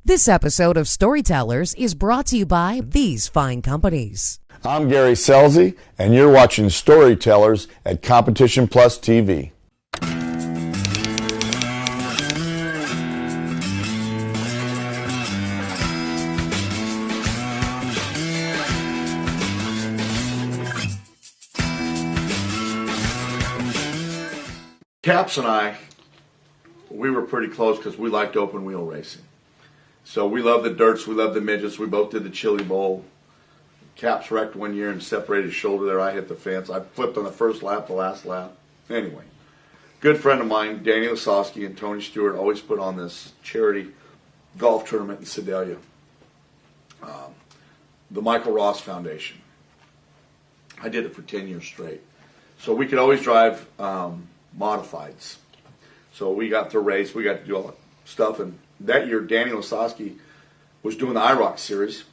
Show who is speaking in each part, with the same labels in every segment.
Speaker 1: This episode of Storytellers is brought to you by these fine companies.
Speaker 2: I'm Gary Scelzi, and you're watching Storytellers at Competition Plus TV. Caps and I, we were pretty close because we liked open wheel racing. So we loved the dirts, we loved the midgets, we both did the Chili Bowl. Caps wrecked one year and separated his shoulder there. I hit the fence. I flipped on the first lap, the last lap. Anyway, good friend of mine, Danny Lasowski and Tony Stewart, always put on this charity golf tournament in Sedalia. The Michael Ross Foundation. I did it for 10 years straight. So we could always drive modifieds. So we got to race, we got to do all that stuff. And that year, Danny Lasowski was doing the IROC series,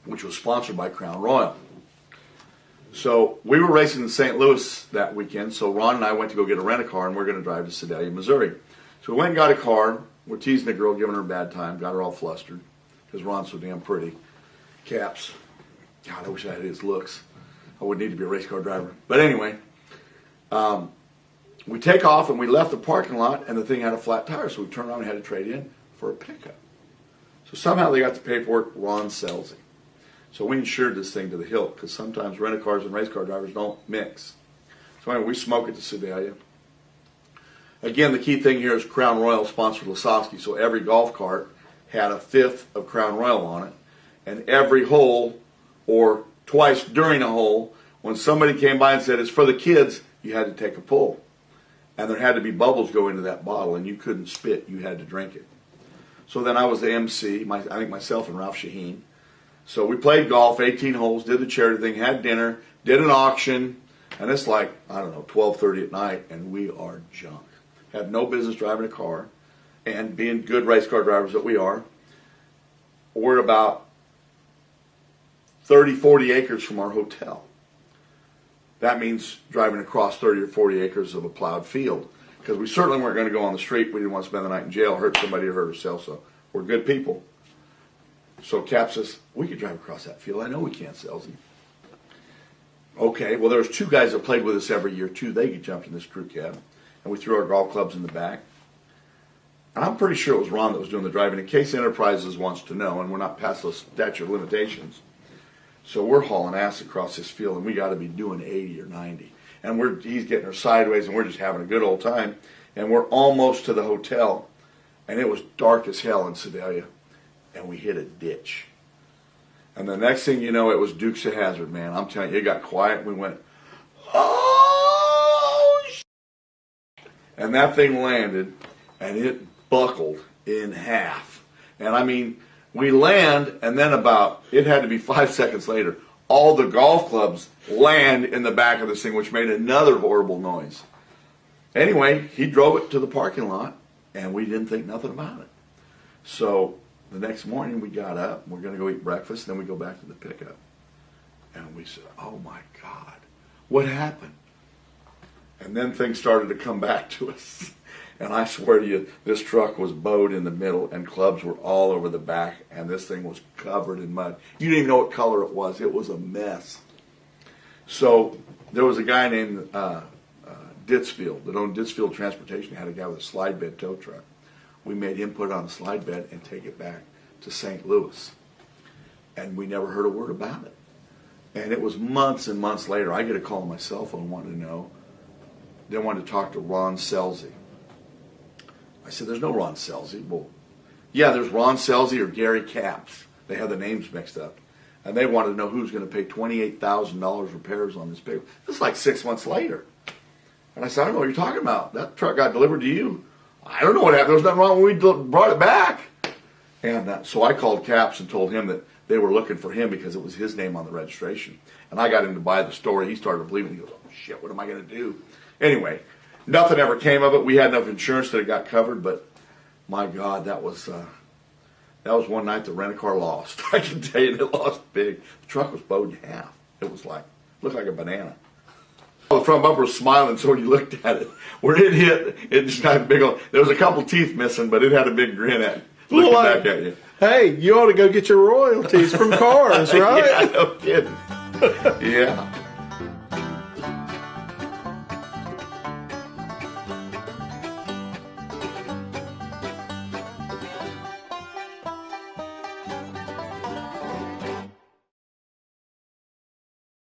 Speaker 2: which was sponsored by Crown Royal. So we were racing in St. Louis that weekend, so Ron and I went to go get a rent-a-car, and we're going to drive to Sedalia, Missouri. So we went and got a car. We're teasing the girl, giving her a bad time, got her all flustered, because Ron's so damn pretty. Caps. God, I wish I had his looks. I wouldn't need to be a race car driver. But anyway, we take off, and we left the parking lot, and the thing had a flat tire, so we turned around and had to trade in for a pickup. So somehow they got the paperwork, Ron Scelzi. So we insured this thing to the hilt, because sometimes rent-a-cars and race car drivers don't mix. So anyway, we smoke it to Sedalia. Again, the key thing here is Crown Royal sponsored Lasowski, so every golf cart had a fifth of Crown Royal on it, and every hole, or twice during a hole, when somebody came by and said, it's for the kids, you had to take a pull. And there had to be bubbles go into that bottle, and you couldn't spit, you had to drink it. So then I was the MC, I think myself and Ralph Shaheen. So we played golf, 18 holes, did the charity thing, had dinner, did an auction, and it's like, I don't know, 12:30 at night, and we are junk. Have no business driving a car, and being good race car drivers that we are, we're about 30, 40 acres from our hotel. That means driving across 30 or 40 acres of a plowed field, because we certainly weren't going to go on the street. We didn't want to spend the night in jail, hurt somebody or hurt ourselves, so we're good people. So Cap says, we could drive across that field. I know we can't, Scelzi. Okay, well, there was two guys that played with us every year, too. They jumped in this crew cab, and we threw our golf clubs in the back. And I'm pretty sure it was Ron that was doing the driving, in case Enterprises wants to know, and we're not past the statute of limitations. So we're hauling ass across this field, and we got to be doing 80 or 90. And he's getting her sideways, and we're just having a good old time. And we're almost to the hotel, and it was dark as hell in Sedalia. And we hit a ditch. And the next thing you know, it was Dukes of Hazzard, man. I'm telling you, it got quiet. We went, oh, shit. And that thing landed, and it buckled in half. And I mean, we land, and then it had to be 5 seconds later, all the golf clubs land in the back of this thing, which made another horrible noise. Anyway, he drove it to the parking lot, and we didn't think nothing about it. So the next morning we got up, we're going to go eat breakfast, then we go back to the pickup. And we said, oh my God, what happened? And then things started to come back to us. And I swear to you, this truck was bowed in the middle, and clubs were all over the back, and this thing was covered in mud. You didn't even know what color it was. It was a mess. So there was a guy named Ditzfield that owned Ditzfield Transportation. Had a guy with a slide bed tow truck. We made him put it on a slide bed and take it back to St. Louis. And we never heard a word about it. And it was months and months later, I get a call on my cell phone wanting to know. They wanted to talk to Ron Scelzi. I said, there's no Ron Scelzi. Well, yeah, there's Ron Scelzi or Gary Caps. They had the names mixed up. And they wanted to know who's going to pay $28,000 repairs on this paper. This is like 6 months later. And I said, I don't know what you're talking about. That truck got delivered to you. I don't know what happened. There was nothing wrong when we brought it back. And so I called Caps and told him that they were looking for him because it was his name on the registration. And I got him to buy the story. He started believing. He goes, oh, shit, what am I going to do? Anyway, nothing ever came of it. We had enough insurance that it got covered, but my God, that was one night the rent-a-car lost. I can tell you, it lost big. The truck was bowed in half. It was like, looked like a banana. The front bumper was smiling, so when you looked at it, where it hit, it just had a big old, there was a couple teeth missing, but it had a big grin at it. looking
Speaker 3: like,
Speaker 2: back at you.
Speaker 3: Hey, you ought to go get your royalties from Cars, right?
Speaker 2: Yeah, no kidding. Yeah.